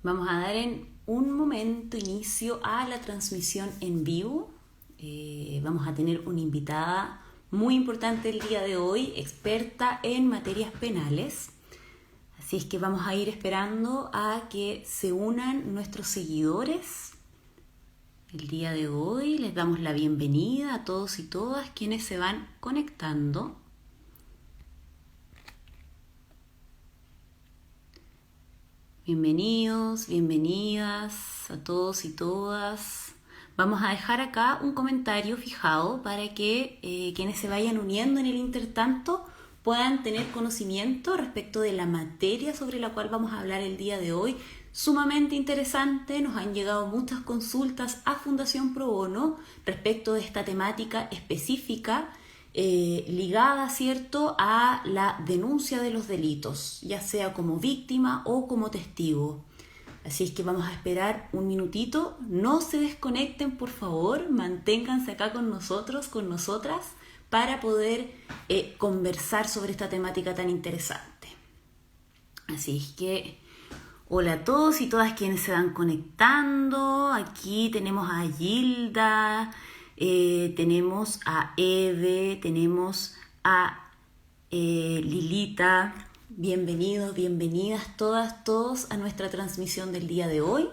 Vamos a dar en un momento inicio a la transmisión en vivo. Vamos a tener una invitada muy importante el día de hoy, experta en materias penales. Así es que vamos a ir esperando a que se unan nuestros seguidores. El día de hoy les damos la bienvenida a todos y todas quienes se van conectando. Bienvenidos, bienvenidas a todos y todas. Vamos a dejar acá un comentario fijado para que quienes se vayan uniendo en el intertanto puedan tener conocimiento respecto de la materia sobre la cual vamos a hablar el día de hoy. Sumamente interesante, nos han llegado muchas consultas a Fundación Pro Bono respecto de esta temática específica ligada, ¿cierto?, a la denuncia de los delitos, ya sea como víctima o como testigo. Así es que vamos a esperar un minutito, no se desconecten por favor, manténganse acá con nosotros, con nosotras, para poder conversar sobre esta temática tan interesante. Así es que, hola a todos y todas quienes se van conectando. Aquí tenemos a Gilda, tenemos a Eve, tenemos a Lilita. Bienvenidos, bienvenidas todas, todos a nuestra transmisión del día de hoy.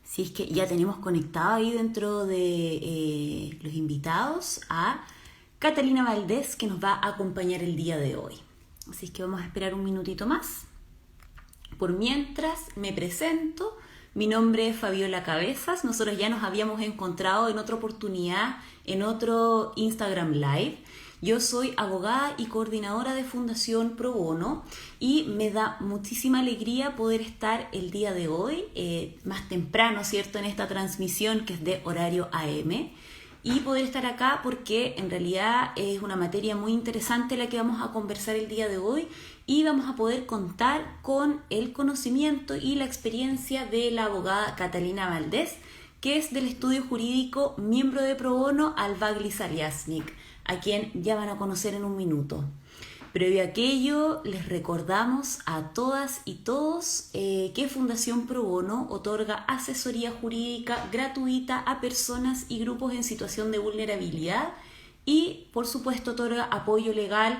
Si es que ya tenemos conectado ahí dentro de los invitados a Catalina Valdés, que nos va a acompañar el día de hoy. Así es que vamos a esperar un minutito más. Por mientras me presento, mi nombre es Fabiola Cabezas, nosotros ya nos habíamos encontrado en otra oportunidad, en otro Instagram Live. Yo soy abogada y coordinadora de Fundación Pro Bono y me da muchísima alegría poder estar el día de hoy, más temprano, ¿cierto?, en esta transmisión que es de horario AM. Y poder estar acá porque en realidad es una materia muy interesante la que vamos a conversar el día de hoy y vamos a poder contar con el conocimiento y la experiencia de la abogada Catalina Valdés, que es del estudio jurídico miembro de Pro Bono Albagli Saliasnik, a quien ya van a conocer en un minuto. Previo a aquello, les recordamos a todas y todos que Fundación Pro Bono otorga asesoría jurídica gratuita a personas y grupos en situación de vulnerabilidad y, por supuesto, otorga apoyo legal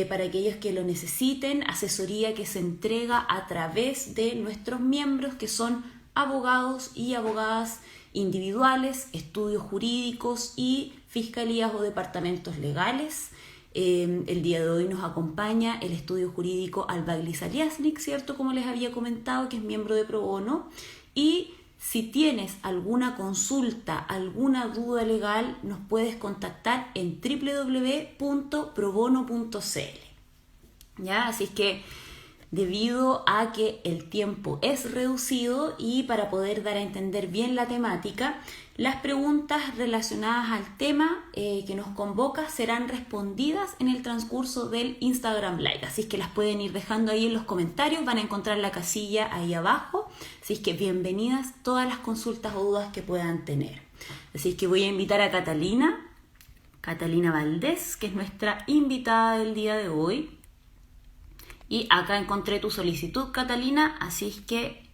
para aquellos que lo necesiten, asesoría que se entrega a través de nuestros miembros que son abogados y abogadas individuales, estudios jurídicos y fiscalías o departamentos legales. El día de hoy nos acompaña el estudio jurídico Albagli Saliasnik, ¿cierto?, como les había comentado, que es miembro de Pro Bono. Y si tienes alguna consulta, alguna duda legal, nos puedes contactar en www.probono.cl. ¿Ya? Así es que debido a que el tiempo es reducido y para poder dar a entender bien la temática, las preguntas relacionadas al tema que nos convoca serán respondidas en el transcurso del Instagram Live. Así es que las pueden ir dejando ahí en los comentarios, van a encontrar la casilla ahí abajo. Así es que bienvenidas todas las consultas o dudas que puedan tener. Así es que voy a invitar a Catalina Valdés, que es nuestra invitada del día de hoy. Y acá encontré tu solicitud, Catalina, así es que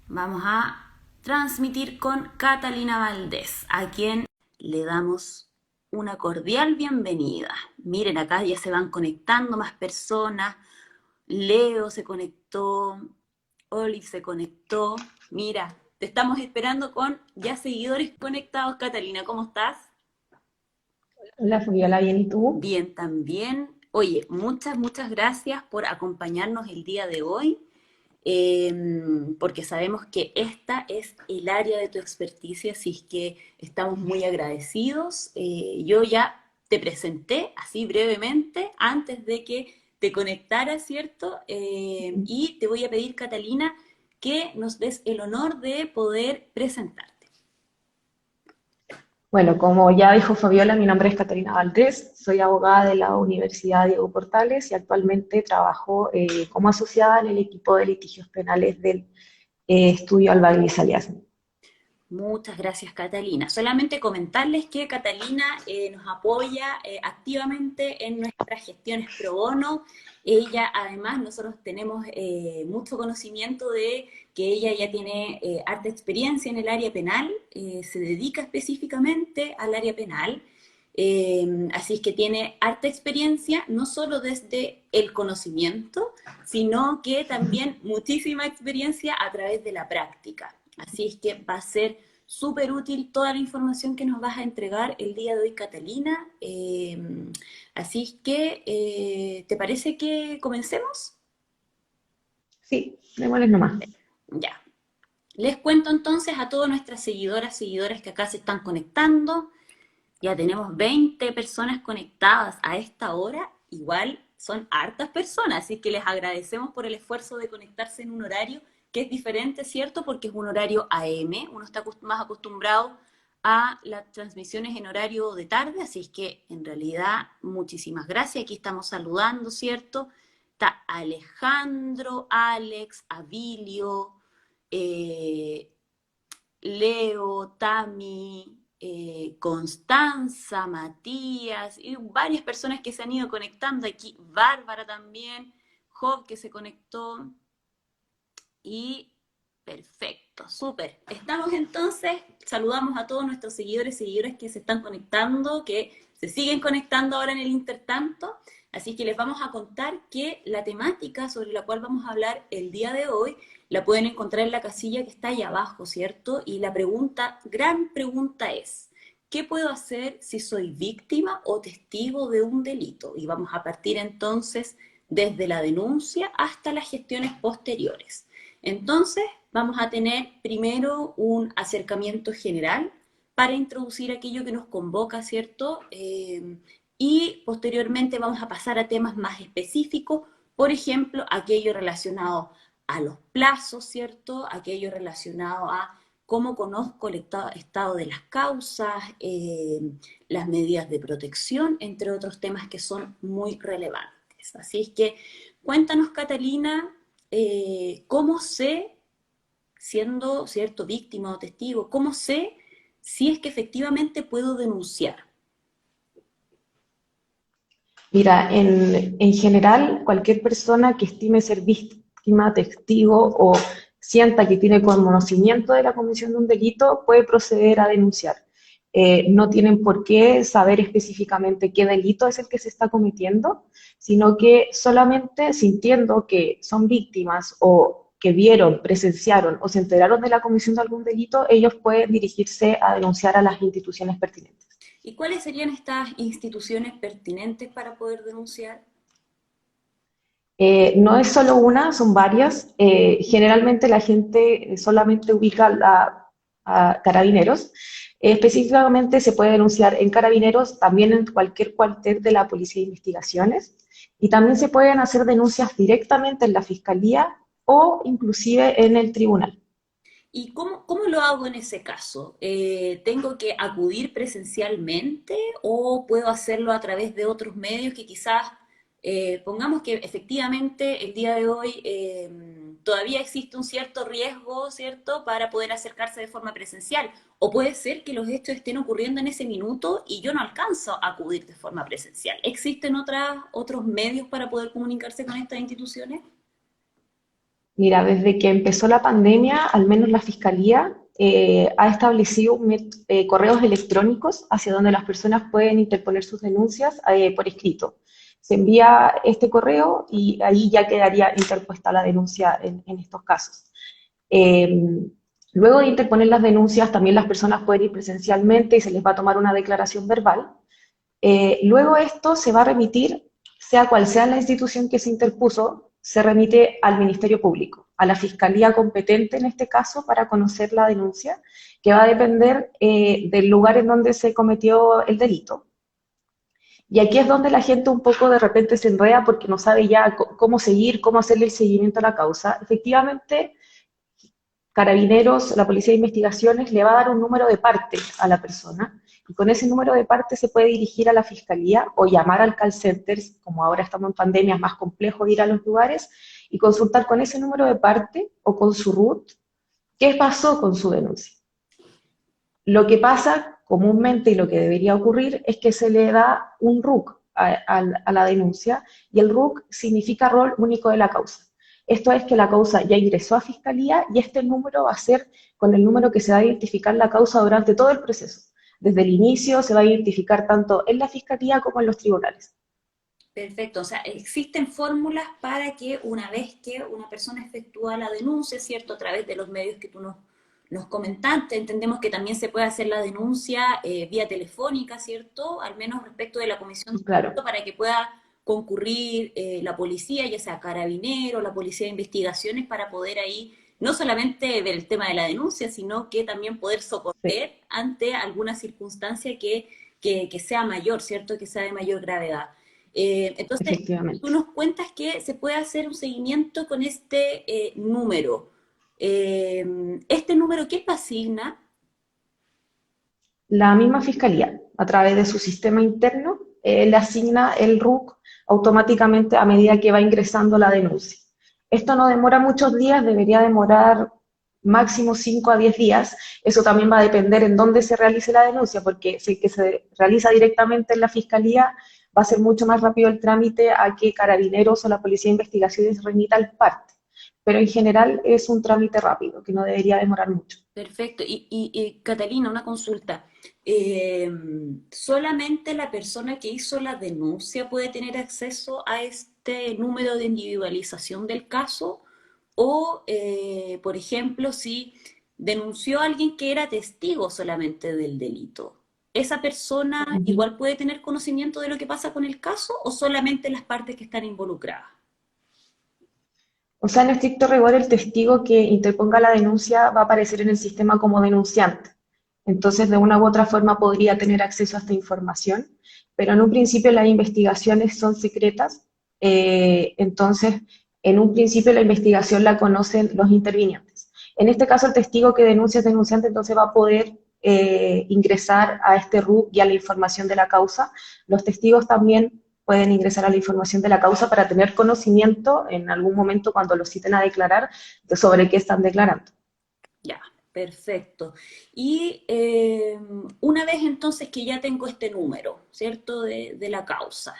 vamos a transmitir con Catalina Valdés, a quien le damos una cordial bienvenida. Miren, acá ya se van conectando más personas. Leo se conectó, Olive se conectó. Mira, te estamos esperando con ya seguidores conectados, Catalina. ¿Cómo estás? Hola Fabiola, ¿bien y tú? Bien, también. Oye, muchas gracias por acompañarnos el día de hoy, porque sabemos que esta es el área de tu experticia, así es que estamos muy agradecidos. Yo ya te presenté así brevemente antes de que te conectaras, ¿cierto? Y te voy a pedir, Catalina, que nos des el honor de poder presentarte. Bueno, como ya dijo Fabiola, mi nombre es Catalina Valdés, soy abogada de la Universidad Diego Portales y actualmente trabajo como asociada en el equipo de litigios penales del estudio Albagli Saliasnik. Muchas gracias, Catalina. Solamente comentarles que Catalina nos apoya activamente en nuestras gestiones pro bono. Ella, además, nosotros tenemos mucho conocimiento de que ella ya tiene harta experiencia en el área penal, se dedica específicamente al área penal. Así es que tiene harta experiencia, no solo desde el conocimiento, sino que también muchísima experiencia a través de la práctica. Así es que va a ser súper útil toda la información que nos vas a entregar el día de hoy, Catalina. Así es que, ¿te parece que comencemos? Sí, démosles nomás. Ya. Les cuento entonces a todas nuestras seguidoras que acá se están conectando. Ya tenemos 20 personas conectadas a esta hora. Igual son hartas personas, así que les agradecemos por el esfuerzo de conectarse en un horario que es diferente, ¿cierto? Porque es un horario AM, uno está más acostumbrado a las transmisiones en horario de tarde, así es que en realidad muchísimas gracias. Aquí estamos saludando, ¿cierto? Está Alejandro, Alex, Abilio, eh, Leo, Tami, Constanza, Matías, y varias personas que se han ido conectando aquí, Bárbara también, Job que se conectó, y perfecto, súper. Estamos entonces, saludamos a todos nuestros seguidores y seguidoras que se están conectando, que se siguen conectando ahora en el intertanto. Así que les vamos a contar que la temática sobre la cual vamos a hablar el día de hoy la pueden encontrar en la casilla que está ahí abajo, ¿cierto? Y la pregunta, gran pregunta es, ¿qué puedo hacer si soy víctima o testigo de un delito? Y vamos a partir entonces desde la denuncia hasta las gestiones posteriores. Entonces, vamos a tener primero un acercamiento general para introducir aquello que nos convoca, ¿cierto? Y posteriormente vamos a pasar a temas más específicos, por ejemplo, aquello relacionado a los plazos, ¿cierto? Aquello relacionado a cómo conozco el estado de las causas, las medidas de protección, entre otros temas que son muy relevantes. Así es que cuéntanos, Catalina, ¿cómo sé, siendo cierto víctima o testigo, cómo sé si es que efectivamente puedo denunciar? Mira, en general, cualquier persona que estime ser víctima, testigo o sienta que tiene conocimiento de la comisión de un delito puede proceder a denunciar. No tienen por qué saber específicamente qué delito es el que se está cometiendo, sino que solamente sintiendo que son víctimas o que vieron, presenciaron o se enteraron de la comisión de algún delito, ellos pueden dirigirse a denunciar a las instituciones pertinentes. ¿Y cuáles serían estas instituciones pertinentes para poder denunciar? No es solo una, son varias. Generalmente la gente solamente ubica a carabineros. Específicamente se puede denunciar en carabineros, también en cualquier cuartel de la Policía de Investigaciones. Y también se pueden hacer denuncias directamente en la Fiscalía o inclusive en el tribunal. ¿Y cómo lo hago en ese caso? ¿Tengo que acudir presencialmente o puedo hacerlo a través de otros medios que quizás, pongamos que efectivamente el día de hoy todavía existe un cierto riesgo, ¿cierto?, para poder acercarse de forma presencial. O puede ser que los hechos estén ocurriendo en ese minuto y yo no alcanzo a acudir de forma presencial. ¿Existen otros medios para poder comunicarse con estas instituciones? Mira, desde que empezó la pandemia, al menos la Fiscalía ha establecido correos electrónicos hacia donde las personas pueden interponer sus denuncias por escrito. Se envía este correo y ahí ya quedaría interpuesta la denuncia en estos casos. Eh, Luego de interponer las denuncias, también las personas pueden ir presencialmente y se les va a tomar una declaración verbal. Luego esto se va a remitir, sea cual sea la institución que se interpuso, se remite al Ministerio Público, a la Fiscalía competente en este caso para conocer la denuncia, que va a depender del lugar en donde se cometió el delito. Y aquí es donde la gente un poco de repente se enreda porque no sabe ya cómo seguir, cómo hacerle el seguimiento a la causa. Efectivamente, Carabineros, la Policía de Investigaciones, le va a dar un número de parte a la persona y con ese número de parte se puede dirigir a la fiscalía o llamar al call center, como ahora estamos en pandemia, es más complejo ir a los lugares y consultar con ese número de parte o con su RUT qué pasó con su denuncia. Lo que pasa comúnmente y lo que debería ocurrir es que se le da un RUC a la denuncia y el RUC significa rol único de la causa. Esto es que la causa ya ingresó a fiscalía y este número va a ser con el número que se va a identificar la causa durante todo el proceso. Desde el inicio se va a identificar tanto en la fiscalía como en los tribunales. Perfecto, o sea, existen fórmulas para que una vez que una persona efectúa la denuncia, ¿cierto? A través de los medios que tú nos comentaste, entendemos que también se puede hacer la denuncia vía telefónica, ¿cierto? Al menos respecto de la comisión de Claro, delito, para que pueda concurrir la policía, ya sea carabinero, la policía de investigaciones, para poder ahí no solamente ver el tema de la denuncia, sino que también poder sí, socorrer ante alguna circunstancia que sea mayor, ¿cierto? Que sea de mayor gravedad. Entonces, tú efectivamente. nos cuentas que se puede hacer un seguimiento con este número. ¿Este número quién lo asigna? La misma fiscalía, a través de su sistema interno, le asigna el RUC automáticamente a medida que va ingresando la denuncia. Esto no demora muchos días, debería demorar máximo 5 a 10 días. Eso también va a depender en dónde se realice la denuncia, porque si que se realiza directamente en la fiscalía, va a ser mucho más rápido el trámite a que carabineros o la policía de investigaciones remita el parte. Pero en general es un trámite rápido, que no debería demorar mucho. Perfecto. Catalina, una consulta. Eh, ¿Solamente la persona que hizo la denuncia puede tener acceso a este número de individualización del caso? O, por ejemplo, si denunció a alguien que era testigo solamente del delito, ¿esa persona Ujú. igual puede tener conocimiento de lo que pasa con el caso o solamente las partes que están involucradas? O sea, en estricto rigor, el testigo que interponga la denuncia va a aparecer en el sistema como denunciante. Entonces, de una u otra forma podría tener acceso a esta información, pero en un principio las investigaciones son secretas. Entonces, en un principio la investigación la conocen los intervinientes. En este caso, el testigo que denuncia es denunciante, entonces va a poder ingresar a este RUC y a la información de la causa. Los testigos también pueden ingresar a la información de la causa para tener conocimiento en algún momento cuando los citen a declarar sobre qué están declarando. Ya, perfecto. Y una vez entonces que ya tengo este número, ¿cierto? De la causa.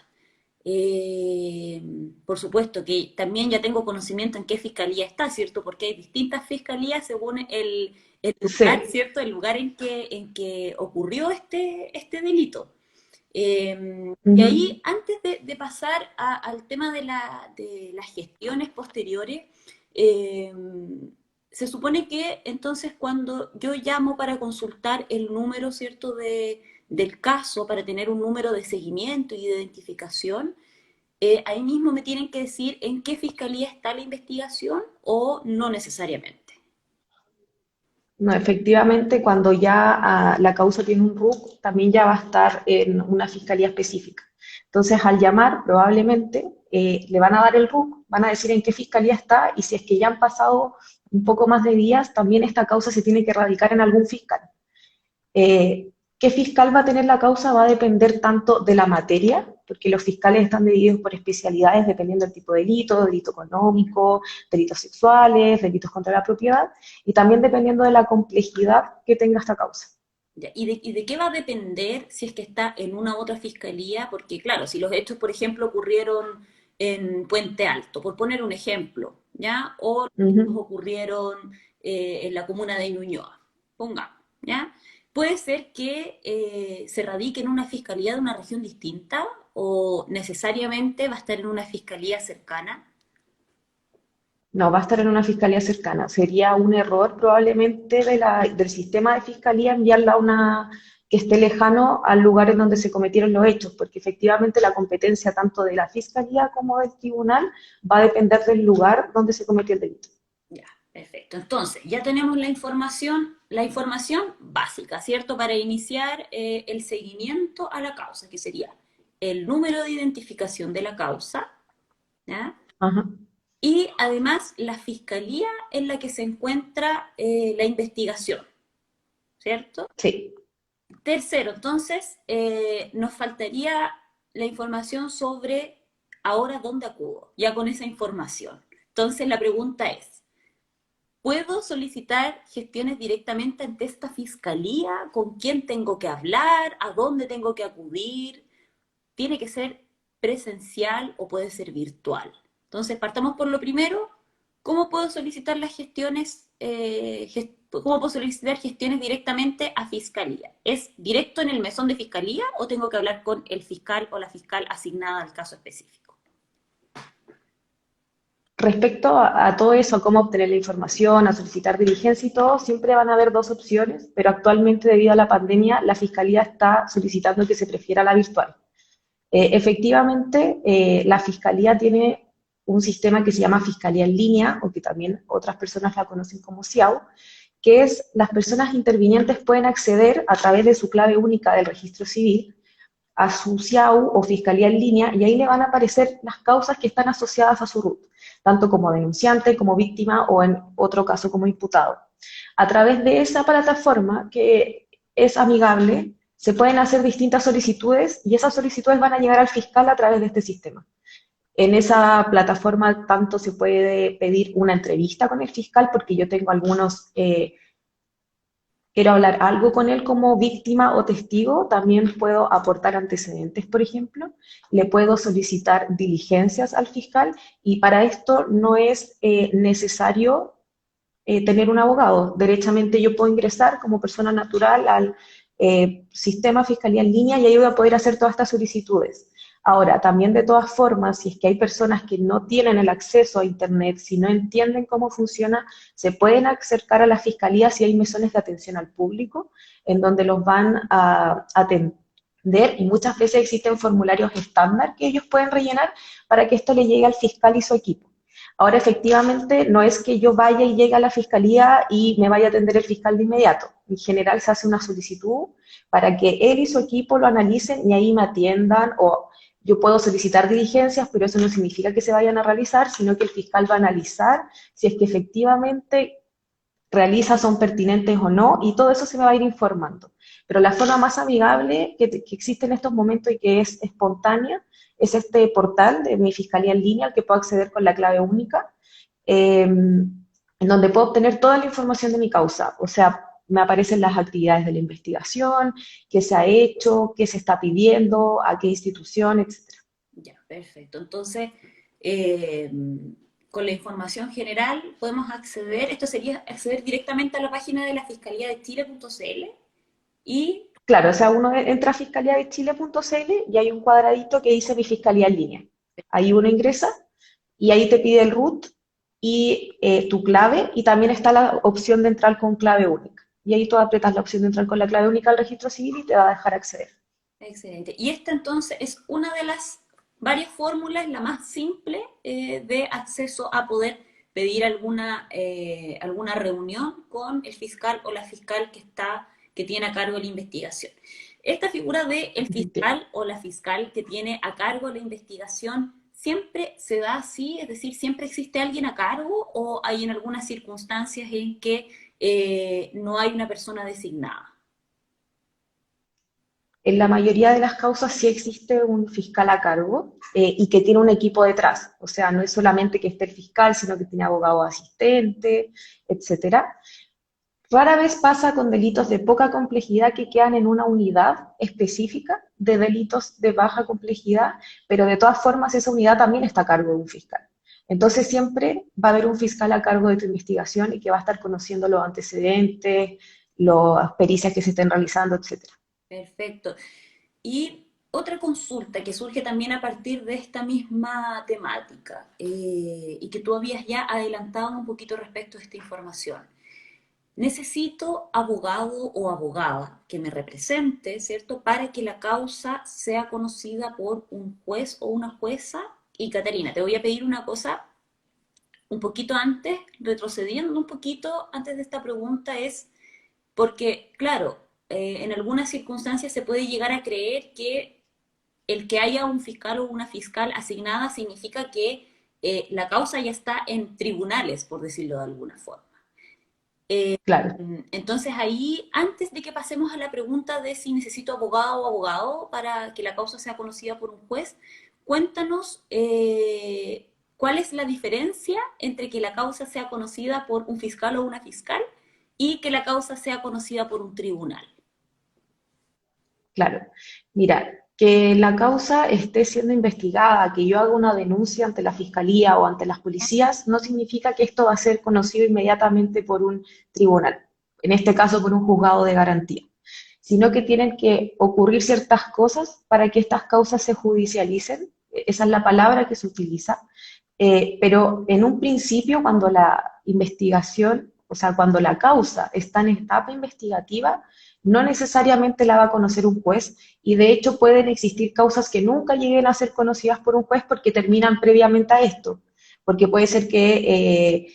eh, por supuesto que también ya tengo conocimiento en qué fiscalía está, ¿cierto? Porque hay distintas fiscalías según el lugar, Sí. ¿cierto? El lugar en que ocurrió este delito. Y Ujú. ahí, antes de pasar al tema de las gestiones posteriores, eh, se supone que entonces cuando yo llamo para consultar el número, ¿cierto?, del caso, para tener un número de seguimiento y de identificación, ahí mismo me tienen que decir en qué fiscalía está la investigación o no necesariamente. No, efectivamente, cuando ya la causa tiene un RUC, también ya va a estar en una fiscalía específica. Entonces, al llamar, probablemente le van a dar el RUC, van a decir en qué fiscalía está y si es que ya han pasado un poco más de días, también esta causa se tiene que radicar en algún fiscal. ¿Qué fiscal va a tener la causa? Va a depender tanto de la materia, porque los fiscales están divididos por especialidades dependiendo del tipo de delito, delito económico, delitos sexuales, delitos contra la propiedad, y también dependiendo de la complejidad que tenga esta causa. Ya, ¿y de qué va a depender si es que está en una u otra fiscalía? Porque claro, si los hechos, por ejemplo, ocurrieron en Puente Alto, por poner un ejemplo, ¿ya? O los hechos Ujú. ocurrieron en la comuna de Ñuñoa, pongamos, ¿ya? Puede ser que se radique en una fiscalía de una región distinta o necesariamente va a estar en una fiscalía cercana. No, va a estar en una fiscalía cercana. Sería un error probablemente del sistema de fiscalía enviarla a una que esté lejano al lugar en donde se cometieron los hechos, porque efectivamente la competencia tanto de la fiscalía como del tribunal va a depender del lugar donde se cometió el delito. Ya, perfecto. Entonces, ya tenemos la información básica, ¿cierto? Para iniciar el seguimiento a la causa, que sería el número de identificación de la causa, ¿ya? Ajá. Y además la fiscalía en la que se encuentra la investigación, ¿cierto? Sí. Tercero, entonces, nos faltaría la información sobre ahora dónde acudo, ya con esa información. Entonces, la pregunta es, ¿Puedo solicitar gestiones directamente ante esta fiscalía? ¿Con quién tengo que hablar? ¿A dónde tengo que acudir? ¿Tiene que ser presencial o puede ser virtual? Entonces, partamos por lo primero. ¿Cómo puedo solicitar las gestiones, cómo puedo solicitar gestiones directamente a fiscalía? ¿Es directo en el mesón de fiscalía o tengo que hablar con el fiscal o la fiscal asignada al caso específico? Respecto a todo eso, a cómo obtener la información, a solicitar diligencia y todo, siempre van a haber dos opciones, pero actualmente debido a la pandemia, la Fiscalía está solicitando que se prefiera la virtual. Efectivamente, la Fiscalía tiene un sistema que se llama Fiscalía en línea, o que también otras personas la conocen como SIAU, que es las personas intervinientes pueden acceder a través de su clave única del registro civil a su SIAU o Fiscalía en línea y ahí le van a aparecer las causas que están asociadas a su RUT, tanto como denunciante, como víctima o en otro caso como imputado. A través de esa plataforma que es amigable, se pueden hacer distintas solicitudes y esas solicitudes van a llegar al fiscal a través de este sistema. En esa plataforma tanto se puede pedir una entrevista con el fiscal, porque yo tengo algunos quiero hablar algo con él como víctima o testigo, también puedo aportar antecedentes, por ejemplo, le puedo solicitar diligencias al fiscal y para esto no es necesario tener un abogado. Derechamente yo puedo ingresar como persona natural al sistema Fiscalía en línea y ahí voy a poder hacer todas estas solicitudes. Ahora, también de todas formas, si es que hay personas que no tienen el acceso a Internet, si no entienden cómo funciona, se pueden acercar a la Fiscalía si hay mesones de atención al público, en donde los van a atender y muchas veces existen formularios estándar que ellos pueden rellenar para que esto le llegue al fiscal y su equipo. Ahora, efectivamente, no es que yo vaya y llegue a la fiscalía y me vaya a atender el fiscal de inmediato. En general se hace una solicitud para que él y su equipo lo analicen y ahí me atiendan o yo puedo solicitar diligencias, pero eso no significa que se vayan a realizar, sino que el fiscal va a analizar si es que efectivamente realiza son pertinentes o no, y todo eso se me va a ir informando. Pero la forma más amigable que existe en estos momentos y que es espontánea es este portal de mi Fiscalía en línea al que puedo acceder con la clave única, en donde puedo obtener toda la información de mi causa. O sea, me aparecen las actividades de la investigación, qué se ha hecho, qué se está pidiendo, a qué institución, etc. Ya, perfecto. Entonces, eh, con la información general podemos acceder, esto sería acceder directamente a la página de la Fiscalía de Chile.cl y, Claro, o sea, uno entra a fiscaliadechile.cl y hay un cuadradito que dice mi fiscalía en línea. Ahí uno ingresa y ahí te pide el root y tu clave y también está la opción de entrar con clave única. Y ahí tú apretas la opción de entrar con la clave única al registro civil y te va a dejar acceder. excelente. Y esta entonces es una de las varias fórmulas, la más simple de acceso a poder pedir alguna reunión con el fiscal o la fiscal que tiene a cargo la investigación. Esta figura de el fiscal o la fiscal que tiene a cargo la investigación siempre se da así, es decir, siempre existe alguien a cargo o hay en algunas circunstancias en que no hay una persona designada. En la mayoría de las causas sí existe un fiscal a cargo y que tiene un equipo detrás. O sea, no es solamente que esté el fiscal, sino que tiene abogado asistente, etcétera. Rara vez pasa con delitos de poca complejidad que quedan en una unidad específica de delitos de baja complejidad, pero de todas formas esa unidad también está a cargo de un fiscal. Entonces siempre va a haber un fiscal a cargo de tu investigación y que va a estar conociendo los antecedentes, las pericias que se estén realizando, etcétera. Perfecto. Y otra consulta que surge también a partir de esta misma temática y que tú habías ya adelantado un poquito respecto a esta información. Necesito abogado o abogada que me represente, ¿cierto? Para que la causa sea conocida por un juez o una jueza. Y Caterina, te voy a pedir una cosa un poquito antes, retrocediendo un poquito antes de esta pregunta, es porque, claro, en algunas circunstancias se puede llegar a creer que el que haya un fiscal o una fiscal asignada significa que la causa ya está en tribunales, por decirlo de alguna forma. Claro. Entonces ahí, antes de que pasemos a la pregunta de si necesito abogado o abogado para que la causa sea conocida por un juez, cuéntanos ¿cuál es la diferencia entre que la causa sea conocida por un fiscal o una fiscal y que la causa sea conocida por un tribunal? Claro. Mira, que la causa esté siendo investigada, que yo haga una denuncia ante la fiscalía o ante las policías, no significa que esto va a ser conocido inmediatamente por un tribunal, en este caso por un juzgado de garantía, sino que tienen que ocurrir ciertas cosas para que estas causas se judicialicen. Esa es la palabra que se utiliza. Pero en un principio, cuando la investigación, o sea, cuando la causa está en etapa investigativa, no necesariamente la va a conocer un juez y de hecho pueden existir causas que nunca lleguen a ser conocidas por un juez porque terminan previamente a esto, porque puede ser que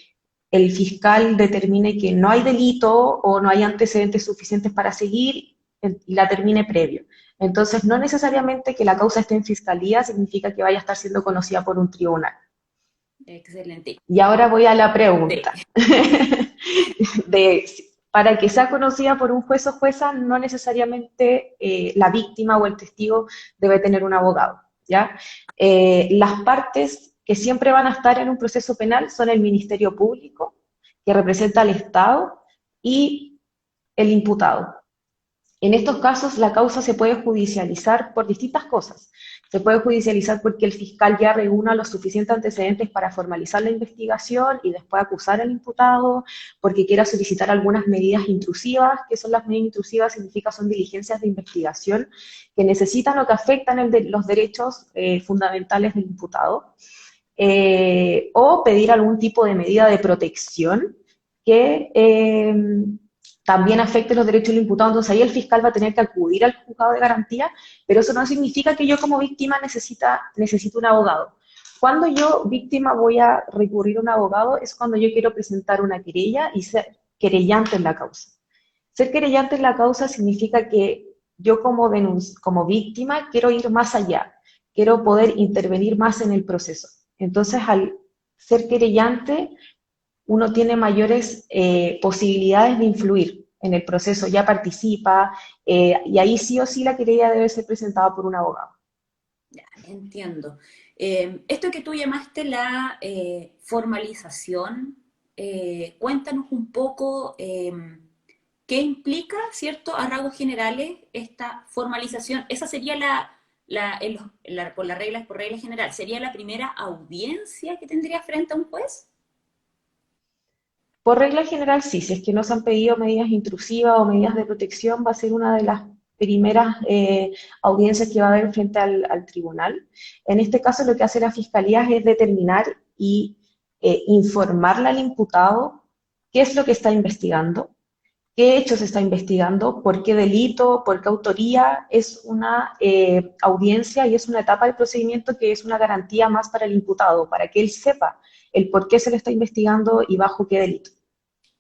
el fiscal determine que no hay delito o no hay antecedentes suficientes para seguir y la termine previo. Entonces, no necesariamente que la causa esté en fiscalía significa que vaya a estar siendo conocida por un tribunal. Excelente. Y ahora voy a la Sí. pregunta. de, para que sea conocida por un juez o jueza, no necesariamente la víctima o el testigo debe tener un abogado. ¿Ya? Las partes que siempre van a estar en un proceso penal son el Ministerio Público, que representa al Estado, y el imputado. En estos casos, la causa se puede judicializar por distintas cosas. Se puede judicializar porque el fiscal ya reúna los suficientes antecedentes para formalizar la investigación y después acusar al imputado, porque quiera solicitar algunas medidas intrusivas. ¿Qué son las medidas intrusivas? Significa son diligencias de investigación que necesitan o que afectan los derechos fundamentales del imputado. O pedir algún tipo de medida de protección que también afecte los derechos del imputado. Entonces ahí el fiscal va a tener que acudir al juzgado de garantía, pero eso no significa que yo como víctima necesito un abogado. Cuando yo, víctima, voy a recurrir a un abogado es cuando yo quiero presentar una querella y ser querellante en la causa. Ser querellante en la causa significa que yo como víctima quiero ir más allá, quiero poder intervenir más en el proceso. Entonces, al ser querellante, uno tiene mayores posibilidades de influir en el proceso, ya participa, y ahí sí o sí la querella debe ser presentada por un abogado. Ya, entiendo. Esto que tú llamaste la formalización, cuéntanos un poco qué implica, ¿cierto? A rasgos generales, esta formalización. Esa sería por las reglas, por regla general, ¿sería la primera audiencia que tendría frente a un juez? Por regla general, sí, si es que no se han pedido medidas intrusivas o medidas de protección, va a ser una de las primeras audiencias que va a haber frente al tribunal. En este caso, lo que hace la fiscalía es determinar y informarle al imputado qué es lo que está investigando, qué hechos está investigando, por qué delito, por qué autoría. Es una audiencia y es una etapa del procedimiento que es una garantía más para el imputado, para que él sepa el por qué se le está investigando y bajo qué delito.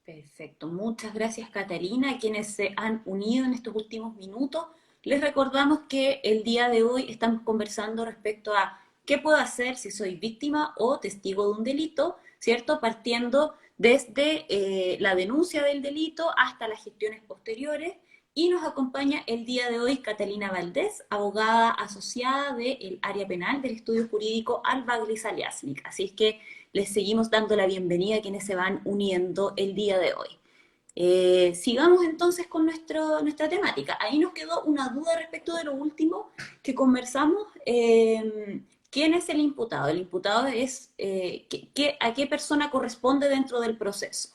Perfecto. Muchas gracias, Catalina. A quienes se han unido en estos últimos minutos, les recordamos que el día de hoy estamos conversando respecto a qué puedo hacer si soy víctima o testigo de un delito, ¿cierto? Partiendo desde la denuncia del delito hasta las gestiones posteriores. Y nos acompaña el día de hoy Catalina Valdés, abogada asociada del área penal del estudio jurídico Alba Gris Aliasnik. Así es que les seguimos dando la bienvenida a quienes se van uniendo el día de hoy. Sigamos entonces con nuestra temática. Ahí nos quedó una duda respecto de lo último que conversamos. ¿Quién es el imputado? El imputado es a qué persona corresponde dentro del proceso.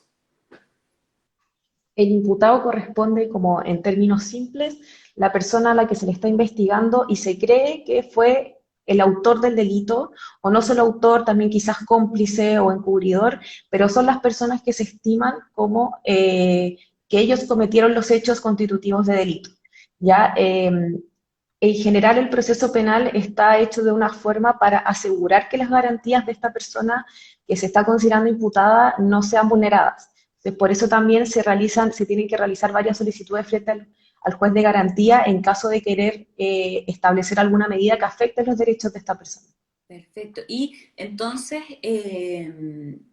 El imputado corresponde, como en términos simples, la persona a la que se le está investigando y se cree que fue el autor del delito, o no solo autor, también quizás cómplice o encubridor, pero son las personas que se estiman como que ellos cometieron los hechos constitutivos de delito. ¿Ya? En general, el proceso penal está hecho de una forma para asegurar que las garantías de esta persona que se está considerando imputada no sean vulneradas. Entonces, por eso también se tienen que realizar varias solicitudes frente al juez de garantía en caso de querer establecer alguna medida que afecte los derechos de esta persona. Perfecto. Y entonces, el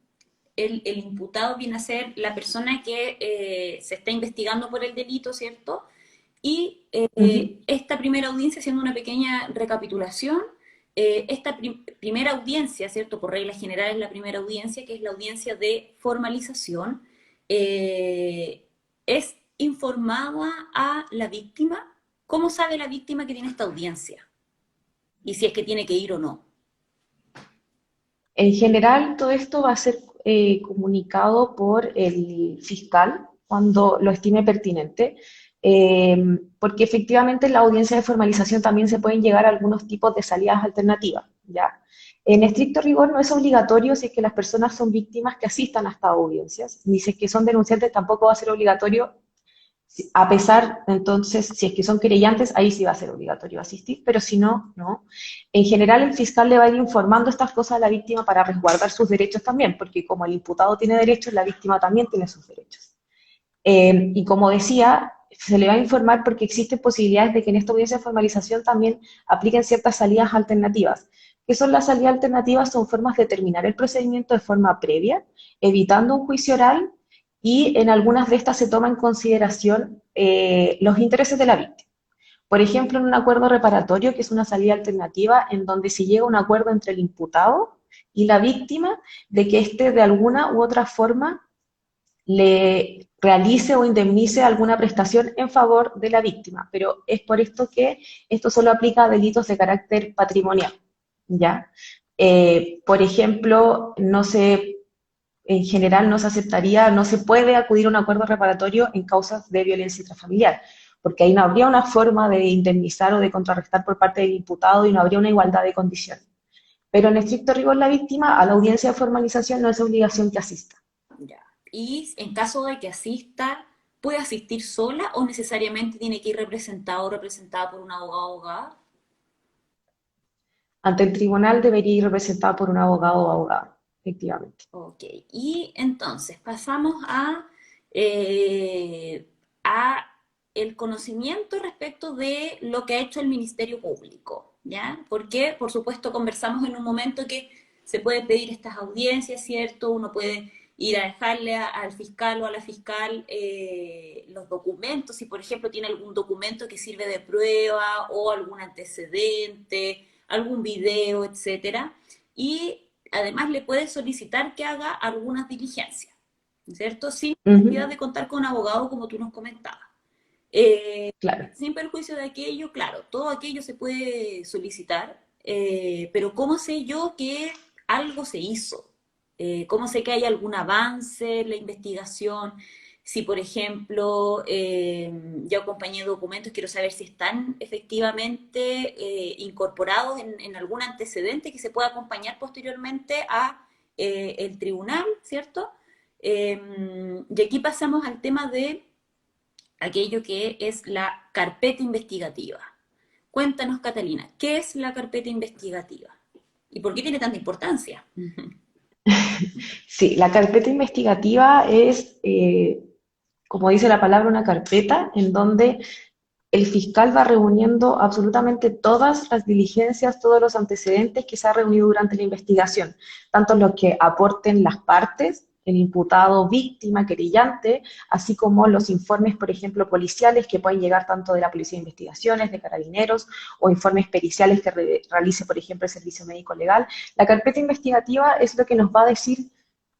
imputado viene a ser la persona que se está investigando por el delito, ¿cierto? Y Uh -huh. esta primera audiencia, haciendo una pequeña recapitulación, esta primera audiencia, ¿cierto? Por regla general es la primera audiencia, que es la audiencia de formalización, es informada a la víctima. ¿Cómo sabe la víctima que tiene esta audiencia? Y si es que tiene que ir o no. En general, todo esto va a ser comunicado por el fiscal cuando lo estime pertinente, porque efectivamente en la audiencia de formalización también se pueden llegar a algunos tipos de salidas alternativas, ¿ya? En estricto rigor no es obligatorio si es que las personas son víctimas que asistan a estas audiencias, ni si es que son denunciantes tampoco va a ser obligatorio a pesar, entonces, si es que son querellantes, ahí sí va a ser obligatorio asistir, pero si no, no. En general, el fiscal le va a ir informando estas cosas a la víctima para resguardar sus derechos también, porque como el imputado tiene derechos, la víctima también tiene sus derechos. Y como decía, se le va a informar porque existen posibilidades de que en esta audiencia de formalización también apliquen ciertas salidas alternativas. ¿Qué son las salidas alternativas? Son formas de terminar el procedimiento de forma previa, evitando un juicio oral y en algunas de estas se toma en consideración los intereses de la víctima. Por ejemplo, en un acuerdo reparatorio, que es una salida alternativa en donde se llega a un acuerdo entre el imputado y la víctima de que éste de alguna u otra forma le realice o indemnice alguna prestación en favor de la víctima, pero es por esto que esto solo aplica a delitos de carácter patrimonial, ¿ya? Por ejemplo, en general no se aceptaría, no se puede acudir a un acuerdo reparatorio en causas de violencia intrafamiliar, porque ahí no habría una forma de indemnizar o de contrarrestar por parte del imputado y no habría una igualdad de condiciones. Pero en estricto rigor la víctima a la audiencia de formalización no es obligación que asista. Ya. Y en caso de que asista, ¿puede asistir sola o necesariamente tiene que ir representado o representada por un abogado o abogada? Ante el tribunal debería ir representada por un abogado o abogada, efectivamente. Ok, y entonces pasamos a el conocimiento respecto de lo que ha hecho el Ministerio Público, ¿ya? Porque, por supuesto, conversamos en un momento que se puede pedir estas audiencias, ¿cierto? Uno puede ir a dejarle al fiscal o a la fiscal los documentos, si por ejemplo tiene algún documento que sirve de prueba o algún antecedente, algún video, etcétera. Y además le puede solicitar que haga algunas diligencias, ¿cierto? Sin necesidad Ujú, de contar con un abogado, como tú nos comentabas. claro. Sin perjuicio de aquello, claro, todo aquello se puede solicitar, pero ¿cómo sé yo que algo se hizo? ¿Cómo sé que hay algún avance en la investigación? Si, por ejemplo, yo acompañé documentos, quiero saber si están efectivamente incorporados en algún antecedente que se pueda acompañar posteriormente a el tribunal, ¿cierto? Y aquí pasamos al tema de aquello que es la carpeta investigativa. Cuéntanos, Catalina, ¿qué es la carpeta investigativa? ¿Y por qué tiene tanta importancia? Sí, la carpeta investigativa es, como dice la palabra, una carpeta en donde el fiscal va reuniendo absolutamente todas las diligencias, todos los antecedentes que se ha reunido durante la investigación, tanto los que aporten las partes, el imputado, víctima, querellante, así como los informes, por ejemplo, policiales que pueden llegar tanto de la Policía de Investigaciones, de Carabineros, o informes periciales que realice, por ejemplo, el Servicio Médico Legal. La carpeta investigativa es lo que nos va a decir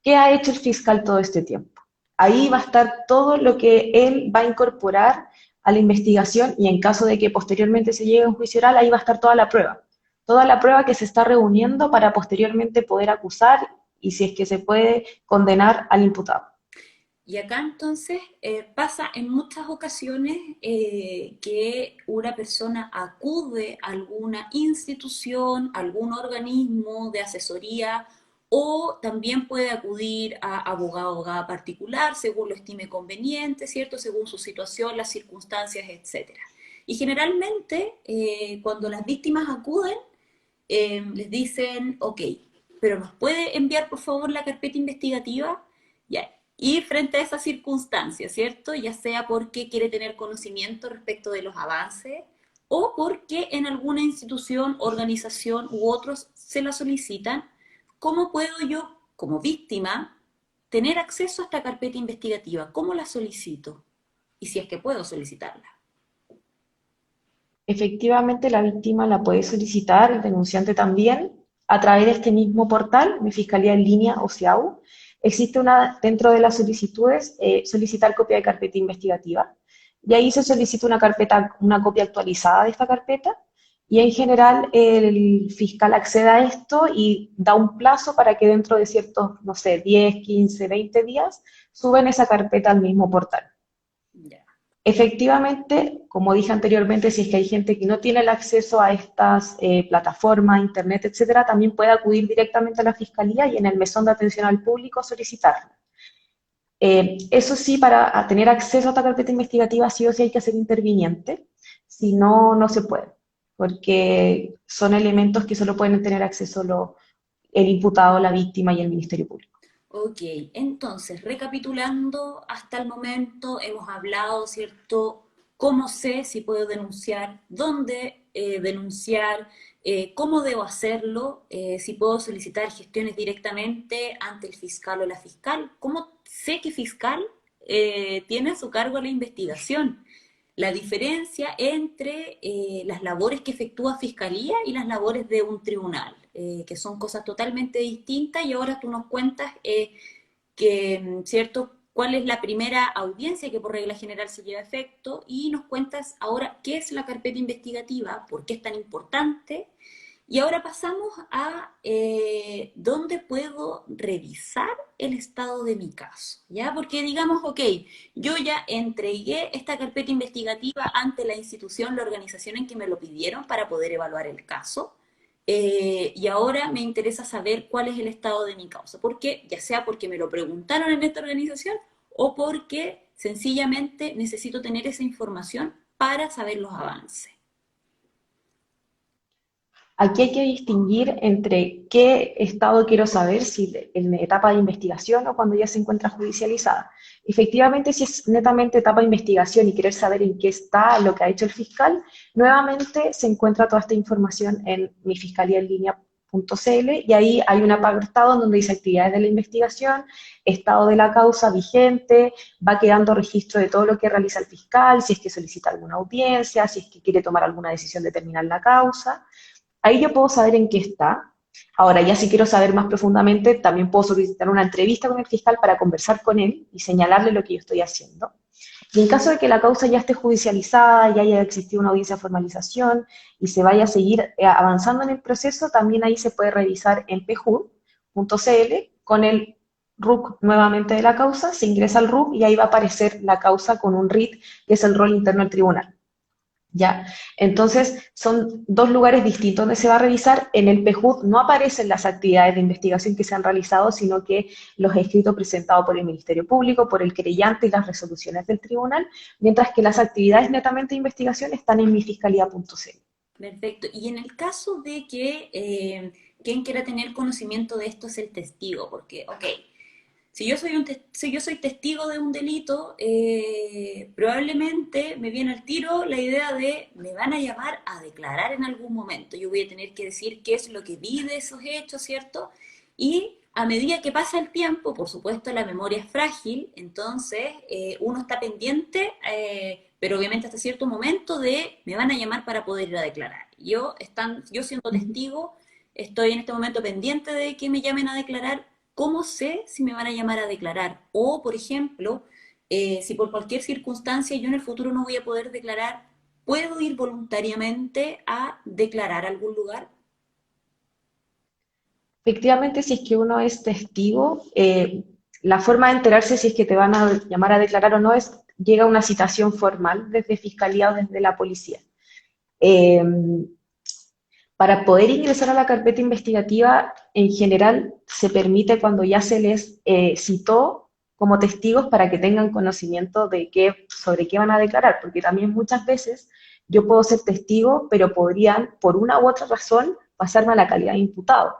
qué ha hecho el fiscal todo este tiempo. Ahí va a estar todo lo que él va a incorporar a la investigación y en caso de que posteriormente se llegue a un juicio oral, ahí va a estar toda la prueba que se está reuniendo para posteriormente poder acusar y si es que se puede condenar al imputado. Y acá entonces pasa en muchas ocasiones que una persona acude a alguna institución, algún organismo de asesoría o también puede acudir a abogado o abogada particular según lo estime conveniente, ¿cierto? Según su situación, las circunstancias, etcétera. Y generalmente cuando las víctimas acuden, les dicen, ok, pero ¿nos puede enviar por favor la carpeta investigativa? Ya. Y frente a esa circunstancia, ¿cierto? Ya sea porque quiere tener conocimiento respecto de los avances o porque en alguna institución, organización u otros se la solicitan, ¿cómo puedo yo, como víctima, tener acceso a esta carpeta investigativa? ¿Cómo la solicito? Y si es que puedo solicitarla. Efectivamente, la víctima la puede solicitar, el denunciante también, a través de este mismo portal, Mi Fiscalía en Línea o SIAU. Existe dentro de las solicitudes, solicitar copia de carpeta investigativa, y ahí se solicita una carpeta, una copia actualizada de esta carpeta, y en general el fiscal accede a esto y da un plazo para que dentro de ciertos, no sé, 10, 15, 20 días, suben esa carpeta al mismo portal. Ya. Efectivamente, como dije anteriormente, si es que hay gente que no tiene el acceso a estas plataformas, internet, etcétera, también puede acudir directamente a la fiscalía y en el mesón de atención al público solicitarla. Eso sí, para tener acceso a esta carpeta investigativa, sí o sí hay que ser interviniente, si no, no se puede, porque son elementos que solo pueden tener acceso el imputado, la víctima y el Ministerio Público. Ok, entonces, recapitulando, hasta el momento hemos hablado, ¿cierto? ¿Cómo sé si puedo denunciar? ¿Dónde denunciar? ¿Cómo debo hacerlo? Si puedo solicitar gestiones directamente ante el fiscal o la fiscal. ¿Cómo sé que fiscal tiene a su cargo la investigación? La diferencia entre las labores que efectúa Fiscalía y las labores de un tribunal, que son cosas totalmente distintas y ahora tú nos cuentas ¿cierto? ¿Cuál es la primera audiencia que por regla general se lleva a efecto? Y nos cuentas ahora qué es la carpeta investigativa, por qué es tan importante. Y ahora pasamos a dónde puedo revisar el estado de mi caso, ¿ya? Porque digamos, ok, yo ya entregué esta carpeta investigativa ante la institución, la organización en que me lo pidieron para poder evaluar el caso, y ahora me interesa saber cuál es el estado de mi causa, porque ya sea porque me lo preguntaron en esta organización o porque sencillamente necesito tener esa información para saber los avances. Aquí hay que distinguir entre qué estado quiero saber, si en etapa de investigación o cuando ya se encuentra judicializada. Efectivamente, si es netamente etapa de investigación y querer saber en qué está lo que ha hecho el fiscal, nuevamente se encuentra toda esta información en mifiscaliaenlinea.cl y ahí hay un apartado donde dice actividades de la investigación, estado de la causa vigente, va quedando registro de todo lo que realiza el fiscal, si es que solicita alguna audiencia, si es que quiere tomar alguna decisión de terminar la causa. Ahí yo puedo saber en qué está. Ahora, ya si quiero saber más profundamente, también puedo solicitar una entrevista con el fiscal para conversar con él y señalarle lo que yo estoy haciendo. Y en caso de que la causa ya esté judicializada, ya haya existido una audiencia de formalización y se vaya a seguir avanzando en el proceso, también ahí se puede revisar en pjud.cl con el RUC nuevamente de la causa, se ingresa al RUC y ahí va a aparecer la causa con un RIT, que es el rol interno del tribunal. ¿Ya? Entonces, son dos lugares distintos donde se va a revisar. En el PJUD no aparecen las actividades de investigación que se han realizado, sino que los escritos presentados por el Ministerio Público, por el querellante y las resoluciones del tribunal, mientras que las actividades netamente de investigación están en mifiscalía.cl. Perfecto. Y en el caso de que quien quiera tener conocimiento de esto es el testigo, porque, ok, si yo soy testigo de un delito, probablemente me viene al tiro la idea de me van a llamar a declarar en algún momento. Yo voy a tener que decir qué es lo que vi de esos hechos, ¿cierto? Y a medida que pasa el tiempo, por supuesto, la memoria es frágil, entonces uno está pendiente, pero obviamente hasta cierto momento de me van a llamar para poder ir a declarar. Yo siendo testigo, estoy en este momento pendiente de que me llamen a declarar. ¿Cómo sé si me van a llamar a declarar? O, por ejemplo, si por cualquier circunstancia yo en el futuro no voy a poder declarar, ¿puedo ir voluntariamente a declarar a algún lugar? Efectivamente, si es que uno es testigo, la forma de enterarse si es que te van a llamar a declarar o no es, llega una citación formal desde Fiscalía o desde la policía. Eh, Para poder ingresar a la carpeta investigativa, en general se permite cuando ya se les citó como testigos para que tengan conocimiento de sobre qué van a declarar, porque también muchas veces yo puedo ser testigo, pero podrían, por una u otra razón, pasarme a la calidad de imputado.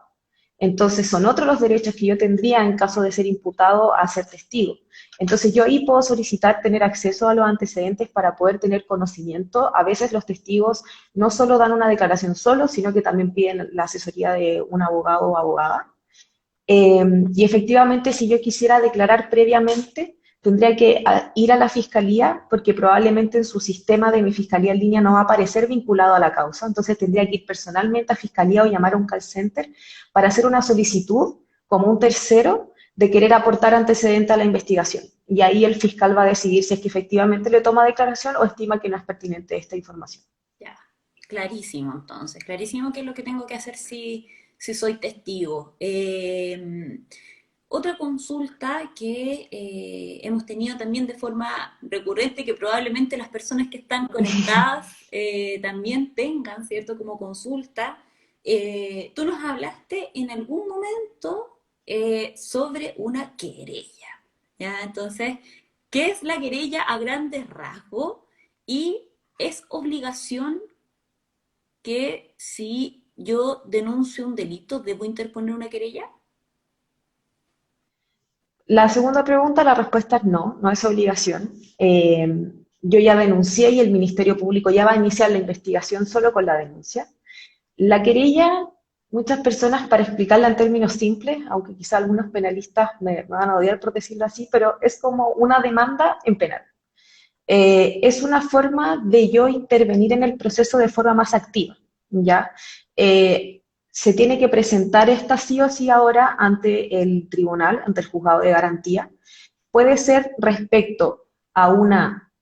Entonces son otros los derechos que yo tendría en caso de ser imputado a ser testigo. Entonces yo ahí puedo solicitar tener acceso a los antecedentes para poder tener conocimiento. A veces los testigos no solo dan una declaración solo, sino que también piden la asesoría de un abogado o abogada. Y efectivamente, si yo quisiera declarar previamente, tendría que ir a la fiscalía porque probablemente en su sistema de mi fiscalía en línea no va a aparecer vinculado a la causa, entonces tendría que ir personalmente a fiscalía o llamar a un call center para hacer una solicitud como un tercero de querer aportar antecedente a la investigación. Y ahí el fiscal va a decidir si es que efectivamente le toma declaración o estima que no es pertinente esta información. Ya, clarísimo entonces, clarísimo qué es lo que tengo que hacer si soy testigo. Otra consulta que hemos tenido también de forma recurrente, que probablemente las personas que están conectadas también tengan, ¿cierto? Como consulta. Tú nos hablaste en algún momento sobre una querella, ¿ya? Entonces, ¿qué es la querella a grandes rasgos? Y es obligación que si yo denuncio un delito, ¿debo interponer una querella? La segunda pregunta, la respuesta es no, no es obligación. Yo ya denuncié y el Ministerio Público ya va a iniciar la investigación solo con la denuncia. La querella, muchas personas, para explicarla en términos simples, aunque quizá algunos penalistas me van a odiar por decirlo así, pero es como una demanda en penal. Es una forma de yo intervenir en el proceso de forma más activa, ¿ya? Se tiene que presentar esta sí o sí ahora ante el tribunal, ante el juzgado de garantía. Puede ser respecto a una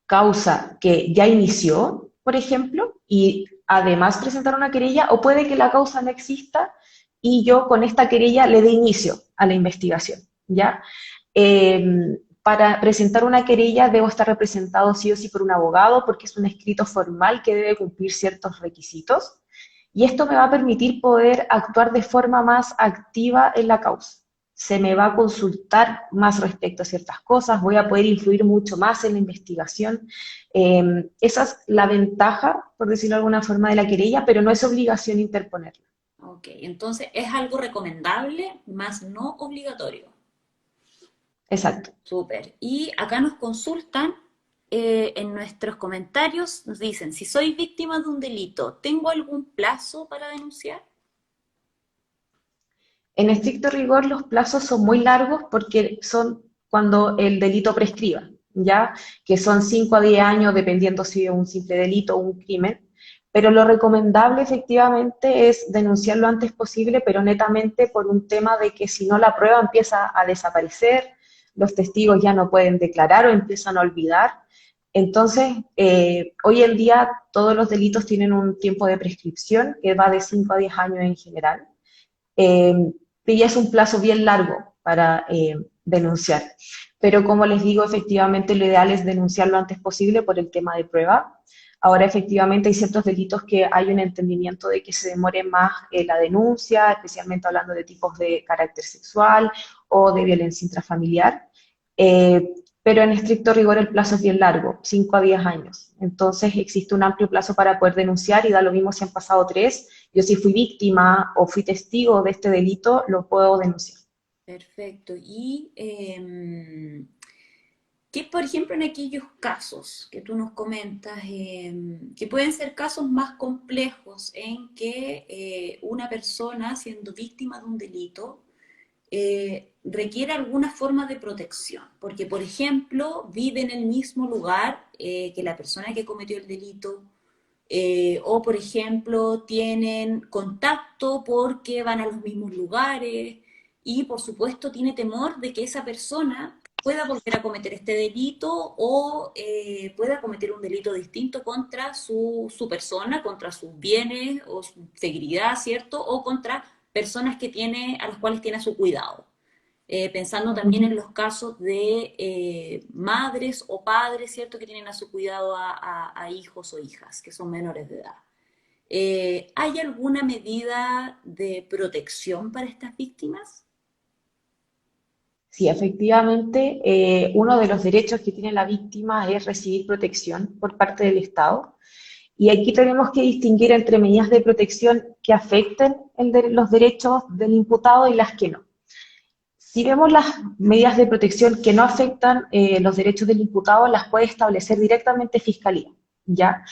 causa que ya inició, por ejemplo, y además presentar una querella, o puede que la causa no exista y yo con esta querella le dé inicio a la investigación, ¿ya? Para presentar una querella debo estar representado sí o sí por un abogado porque es un escrito formal que debe cumplir ciertos requisitos y esto me va a permitir poder actuar de forma más activa en la causa. Se me va a consultar más respecto a ciertas cosas, voy a poder influir mucho más en la investigación. Esa es la ventaja, por decirlo de alguna forma, de la querella, pero no es obligación interponerla. Ok, entonces es algo recomendable, más no obligatorio. Exacto. Súper. Y acá nos consultan en nuestros comentarios, nos dicen, si soy víctima de un delito, ¿tengo algún plazo para denunciar? En estricto rigor, los plazos son muy largos porque son cuando el delito prescriba, ¿ya? Que son 5 a 10 años, dependiendo si es un simple delito o un crimen. Pero lo recomendable efectivamente es denunciar lo antes posible, pero netamente por un tema de que si no la prueba empieza a desaparecer, los testigos ya no pueden declarar o empiezan a olvidar. Entonces, hoy en día todos los delitos tienen un tiempo de prescripción que va de 5 a 10 años en general. Eh, y ya es un plazo bien largo para denunciar. Pero como les digo, efectivamente lo ideal es denunciar lo antes posible por el tema de prueba. Ahora efectivamente hay ciertos delitos que hay un entendimiento de que se demore más la denuncia, especialmente hablando de tipos de carácter sexual o de violencia intrafamiliar. Eh, pero en estricto rigor el plazo es bien largo, 5 a 10 años. Entonces existe un amplio plazo para poder denunciar y da lo mismo si han pasado 3. Yo si fui víctima o fui testigo de este delito, lo puedo denunciar. Perfecto. Y ¿qué, por ejemplo, en aquellos casos que tú nos comentas, que pueden ser casos más complejos en que una persona siendo víctima de un delito requiere alguna forma de protección? Porque, por ejemplo, vive en el mismo lugar que la persona que cometió el delito, o, por ejemplo, tienen contacto porque van a los mismos lugares y, por supuesto, tiene temor de que esa persona pueda volver a cometer este delito o pueda cometer un delito distinto contra su persona, contra sus bienes o su seguridad, ¿cierto? O contra personas que tiene, a las cuales tiene a su cuidado. Pensando también en los casos de madres o padres, ¿cierto?, que tienen a su cuidado a hijos o hijas que son menores de edad. ¿Hay alguna medida de protección para estas víctimas? Sí, efectivamente, uno de los derechos que tiene la víctima es recibir protección por parte del Estado. Y aquí tenemos que distinguir entre medidas de protección que afecten los derechos del imputado y las que no. Si vemos las medidas de protección que no afectan los derechos del imputado, las puede establecer directamente Fiscalía, ¿ya?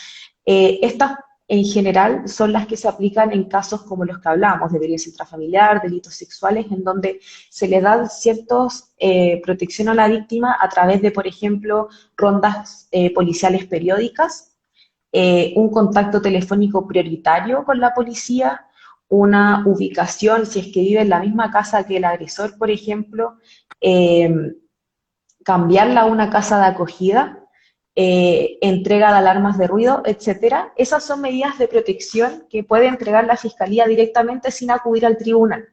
Estas en general son las que se aplican en casos como los que hablamos, de violencia intrafamiliar, delitos sexuales, en donde se le da ciertos protección a la víctima a través de, por ejemplo, rondas policiales periódicas, un contacto telefónico prioritario con la policía, una ubicación, si es que vive en la misma casa que el agresor, por ejemplo, eh, cambiarla a una casa de acogida, entrega de alarmas de ruido, etcétera. Esas son medidas de protección que puede entregar la Fiscalía directamente sin acudir al tribunal.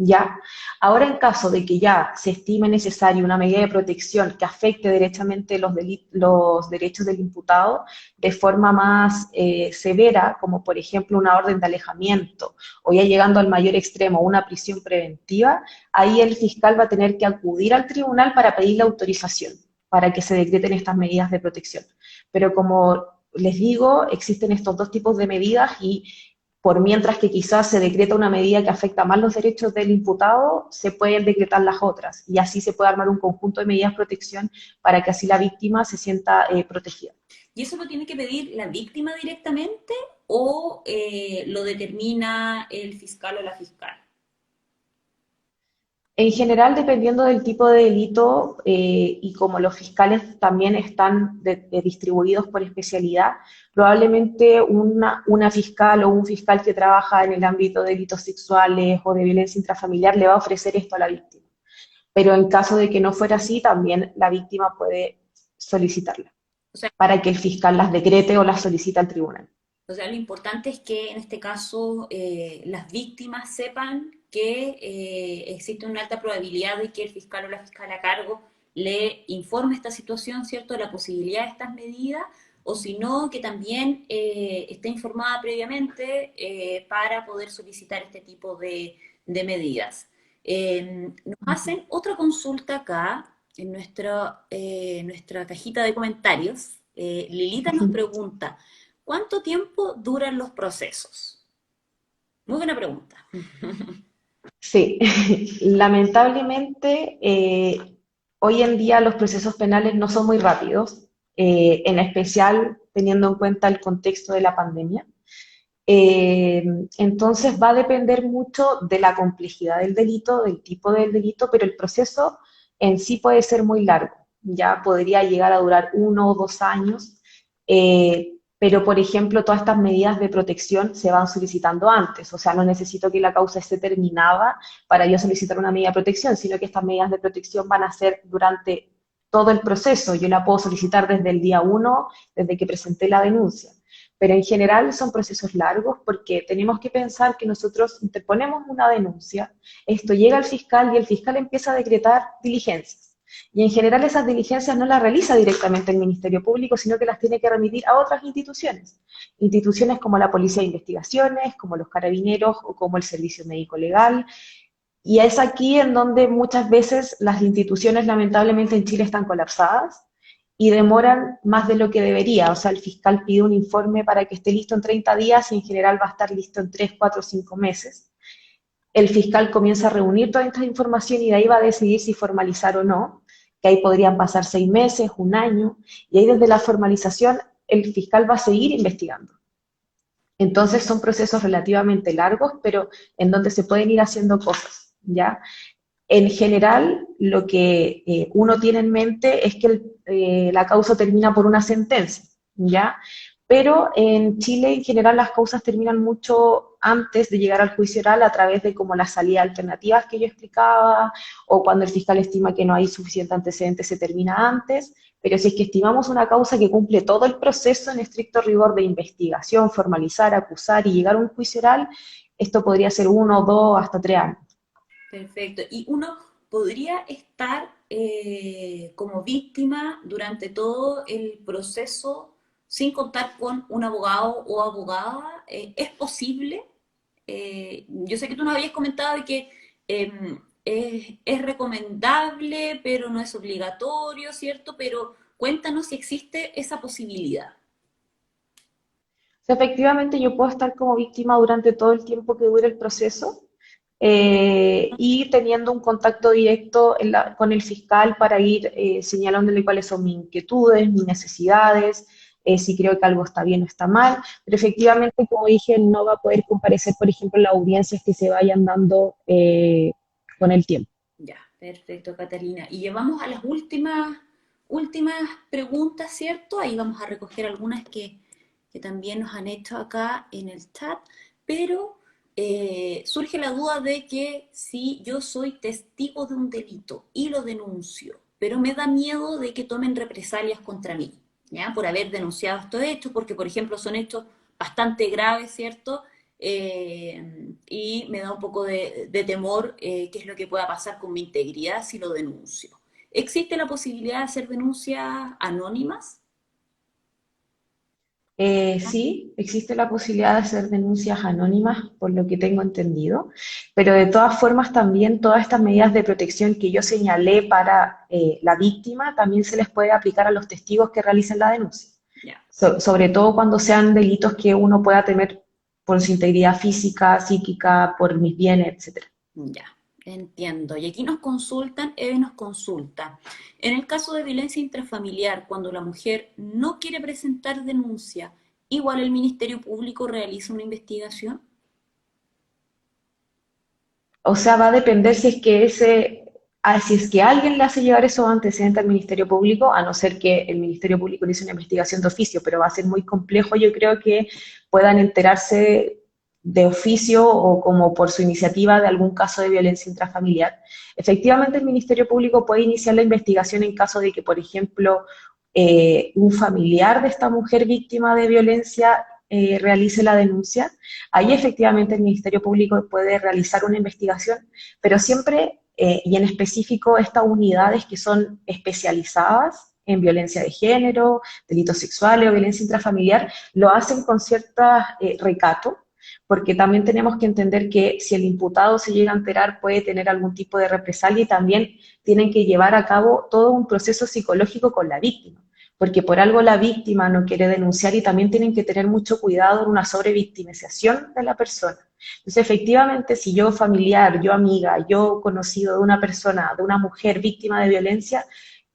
¿Ya? Ahora, en caso de que ya se estime necesaria una medida de protección que afecte directamente los derechos del imputado de forma más severa, como por ejemplo una orden de alejamiento o ya llegando al mayor extremo, una prisión preventiva, ahí el fiscal va a tener que acudir al tribunal para pedir la autorización para que se decreten estas medidas de protección. Pero como les digo, existen estos dos tipos de medidas y por mientras que quizás se decreta una medida que afecta más los derechos del imputado, se pueden decretar las otras y así se puede armar un conjunto de medidas de protección para que así la víctima se sienta protegida. ¿Y eso lo tiene que pedir la víctima directamente o lo determina el fiscal o la fiscal? En general, dependiendo del tipo de delito y como los fiscales también están distribuidos por especialidad, probablemente una fiscal o un fiscal que trabaja en el ámbito de delitos sexuales o de violencia intrafamiliar le va a ofrecer esto a la víctima. Pero en caso de que no fuera así, también la víctima puede solicitarla O sea, para que el fiscal las decrete o las solicite al tribunal. O sea, lo importante es que en este caso las víctimas sepan que existe una alta probabilidad de que el fiscal o la fiscal a cargo le informe esta situación, ¿cierto?, de la posibilidad de estas medidas, o si no, que también esté informada previamente para poder solicitar este tipo de medidas. Nos hacen otra consulta acá en nuestra cajita de comentarios. Lilita nos pregunta, ¿cuánto tiempo duran los procesos? Muy buena pregunta. Sí, lamentablemente hoy en día los procesos penales no son muy rápidos, en especial teniendo en cuenta el contexto de la pandemia. Eh, entonces va a depender mucho de la complejidad del delito, del tipo del delito, pero el proceso en sí puede ser muy largo. Ya podría llegar a durar 1 o 2 años, pero por ejemplo todas estas medidas de protección se van solicitando antes, o sea, no necesito que la causa esté terminada para yo solicitar una medida de protección, sino que estas medidas de protección van a ser durante todo el proceso. Yo la puedo solicitar desde el día 1, desde que presenté la denuncia. Pero en general son procesos largos porque tenemos que pensar que nosotros interponemos una denuncia, esto llega al fiscal y el fiscal empieza a decretar diligencias. Y en general esas diligencias no las realiza directamente el Ministerio Público, sino que las tiene que remitir a otras instituciones. Instituciones como la Policía de Investigaciones, como los Carabineros o como el Servicio Médico Legal. Y es aquí en donde muchas veces las instituciones lamentablemente en Chile están colapsadas y demoran más de lo que debería. O sea, el fiscal pide un informe para que esté listo en 30 días y en general va a estar listo en 3, 4, 5 meses. El fiscal comienza a reunir toda esta información y de ahí va a decidir si formalizar o no, que ahí podrían pasar 6 meses, un año, y ahí desde la formalización el fiscal va a seguir investigando. Entonces son procesos relativamente largos, pero en donde se pueden ir haciendo cosas, ¿ya? En general, lo que uno tiene en mente es que la causa termina por una sentencia, ¿ya? Pero en Chile, en general, las causas terminan mucho antes de llegar al juicio oral a través de como las salidas alternativas que yo explicaba, o cuando el fiscal estima que no hay suficiente antecedente, se termina antes. Pero si es que estimamos una causa que cumple todo el proceso en estricto rigor de investigación, formalizar, acusar y llegar a un juicio oral, esto podría ser 1, 2, hasta 3 años. Perfecto. ¿Y uno podría estar como víctima durante todo el proceso sin contar con un abogado o abogada? ¿Es posible? Yo sé que tú nos habías comentado de que es recomendable, pero no es obligatorio, ¿cierto? Pero cuéntanos si existe esa posibilidad. Sea, efectivamente, yo puedo estar como víctima durante todo el tiempo que dure el proceso y teniendo un contacto directo con el fiscal para ir señalándole cuáles son mis inquietudes, mis necesidades, si creo que algo está bien o está mal, pero efectivamente, como dije, no va a poder comparecer, por ejemplo, las audiencias que se vayan dando con el tiempo. Ya, perfecto, Catalina. Y llevamos a las últimas preguntas, ¿cierto? Ahí vamos a recoger algunas que también nos han hecho acá en el chat, pero surge la duda de que si yo soy testigo de un delito y lo denuncio, pero me da miedo de que tomen represalias contra mí, ¿ya? Por haber denunciado estos hechos, porque por ejemplo son hechos bastante graves, ¿cierto? Y me da un poco de temor qué es lo que pueda pasar con mi integridad si lo denuncio. ¿Existe la posibilidad de hacer denuncias anónimas? Sí, existe la posibilidad de hacer denuncias anónimas, por lo que tengo entendido, pero de todas formas también todas estas medidas de protección que yo señalé para la víctima también se les puede aplicar a los testigos que realicen la denuncia. Ya, Sobre todo cuando sean delitos que uno pueda temer por su integridad física, psíquica, por mis bienes, etcétera. ya, entiendo. Y aquí nos consultan, Eve nos consulta. En el caso de violencia intrafamiliar, cuando la mujer no quiere presentar denuncia, igual el Ministerio Público realiza una investigación. O sea, va a depender si es que si es que alguien le hace llegar esos antecedentes al Ministerio Público, a no ser que el Ministerio Público le hizo una investigación de oficio, pero va a ser muy complejo, yo creo que puedan enterarse de oficio o como por su iniciativa de algún caso de violencia intrafamiliar. Efectivamente, el Ministerio Público puede iniciar la investigación en caso de que, por ejemplo, un familiar de esta mujer víctima de violencia realice la denuncia. Ahí efectivamente el Ministerio Público puede realizar una investigación, pero siempre, y en específico, estas unidades que son especializadas en violencia de género, delitos sexuales o violencia intrafamiliar, lo hacen con cierta recato, porque también tenemos que entender que si el imputado se llega a enterar puede tener algún tipo de represalia y también tienen que llevar a cabo todo un proceso psicológico con la víctima, porque por algo la víctima no quiere denunciar y también tienen que tener mucho cuidado en una sobrevictimización de la persona. Entonces, efectivamente, si yo familiar, yo amiga, yo conocido de una persona, de una mujer víctima de violencia,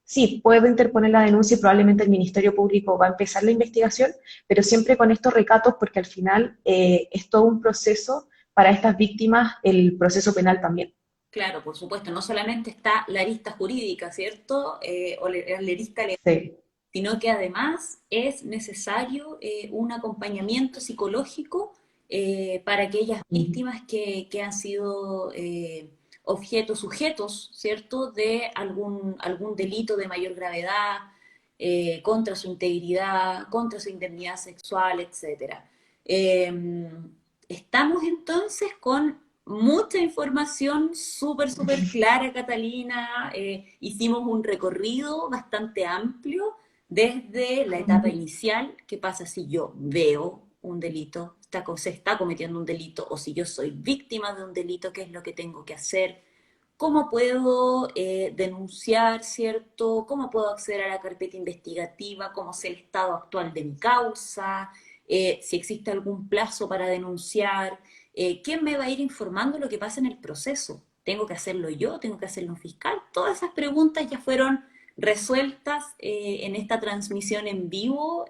sí, puedo interponer la denuncia y probablemente el Ministerio Público va a empezar la investigación, pero siempre con estos recatos porque al final es todo un proceso para estas víctimas, el proceso penal también. Claro, por supuesto, no solamente está la arista jurídica, ¿cierto? O la arista legal, Sí. sino que además es necesario un acompañamiento psicológico para aquellas Ujú. víctimas que han sido objetos, sujetos, ¿cierto?, de algún delito de mayor gravedad contra su integridad, contra su indemnidad sexual, etcétera. Estamos entonces con mucha información súper clara, Catalina. Hicimos un recorrido bastante amplio desde la etapa Ujú. inicial, qué pasa si yo veo un delito, se está cometiendo un delito, o si yo soy víctima de un delito, qué es lo que tengo que hacer, cómo puedo denunciar, ¿cierto? ¿Cómo puedo acceder a la carpeta investigativa? ¿Cómo es el estado actual de mi causa? Si existe algún plazo para denunciar. ¿Quién me va a ir informando lo que pasa en el proceso? ¿Tengo que hacerlo yo? ¿Tengo que hacerlo un fiscal? Todas esas preguntas ya fueron resueltas en esta transmisión en vivo,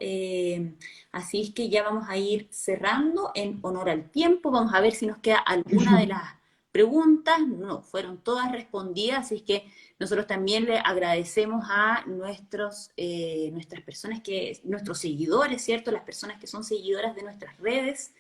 así es que ya vamos a ir cerrando en honor al tiempo, vamos a ver si nos queda alguna de las preguntas, no, fueron todas respondidas, así es que nosotros también le agradecemos a nuestras personas nuestros seguidores, ¿cierto? Las personas que son seguidoras de nuestras redes,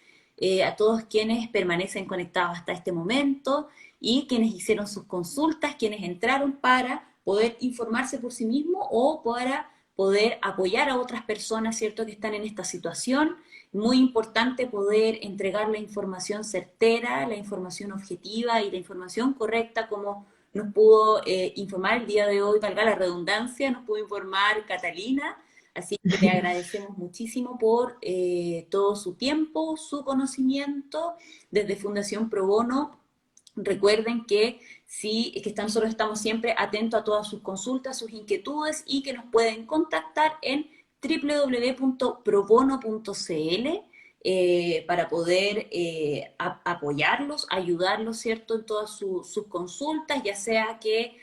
a todos quienes permanecen conectados hasta este momento y quienes hicieron sus consultas, quienes entraron para poder informarse por sí mismo o para poder apoyar a otras personas, ¿cierto?, que están en esta situación. Muy importante poder entregar la información certera, la información objetiva y la información correcta como nos pudo informar el día de hoy, valga la redundancia, nos pudo informar Catalina. Así que le agradecemos muchísimo por todo su tiempo, su conocimiento. Desde Fundación Pro Bono, recuerden que sí, que nosotros estamos siempre atentos a todas sus consultas, sus inquietudes y que nos pueden contactar en www.probono.cl para poder apoyarlos, ayudarlos, ¿cierto?, en todas sus consultas, ya sea que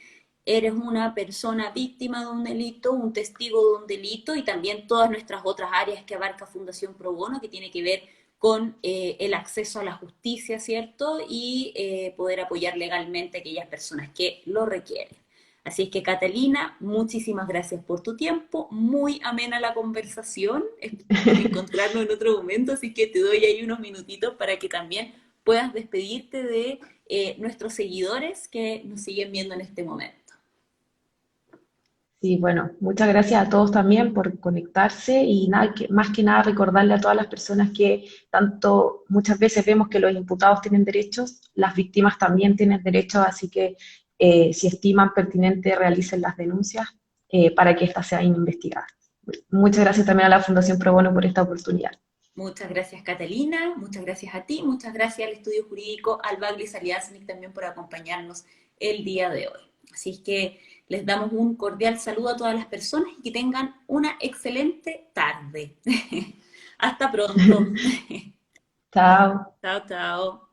eres una persona víctima de un delito, un testigo de un delito y también todas nuestras otras áreas que abarca Fundación Pro Bono, que tiene que ver con el acceso a la justicia, ¿cierto? Y poder apoyar legalmente a aquellas personas que lo requieren. Así es que Catalina, muchísimas gracias por tu tiempo, muy amena la conversación, espero encontrarnos en otro momento, así que te doy ahí unos minutitos para que también puedas despedirte de nuestros seguidores que nos siguen viendo en este momento. Sí, bueno, muchas gracias a todos también por conectarse y nada, más que nada recordarle a todas las personas que tanto muchas veces vemos que los imputados tienen derechos, las víctimas también tienen derechos, así que si estiman pertinente realicen las denuncias para que éstas sean investigadas. Muchas gracias también a la Fundación Pro Bono por esta oportunidad. Muchas gracias Catalina, muchas gracias a ti, muchas gracias al Estudio Jurídico Albaglis Aliasnik también por acompañarnos el día de hoy. Así es que les damos un cordial saludo a todas las personas y que tengan una excelente tarde. Hasta pronto. Chao. Chao, chao.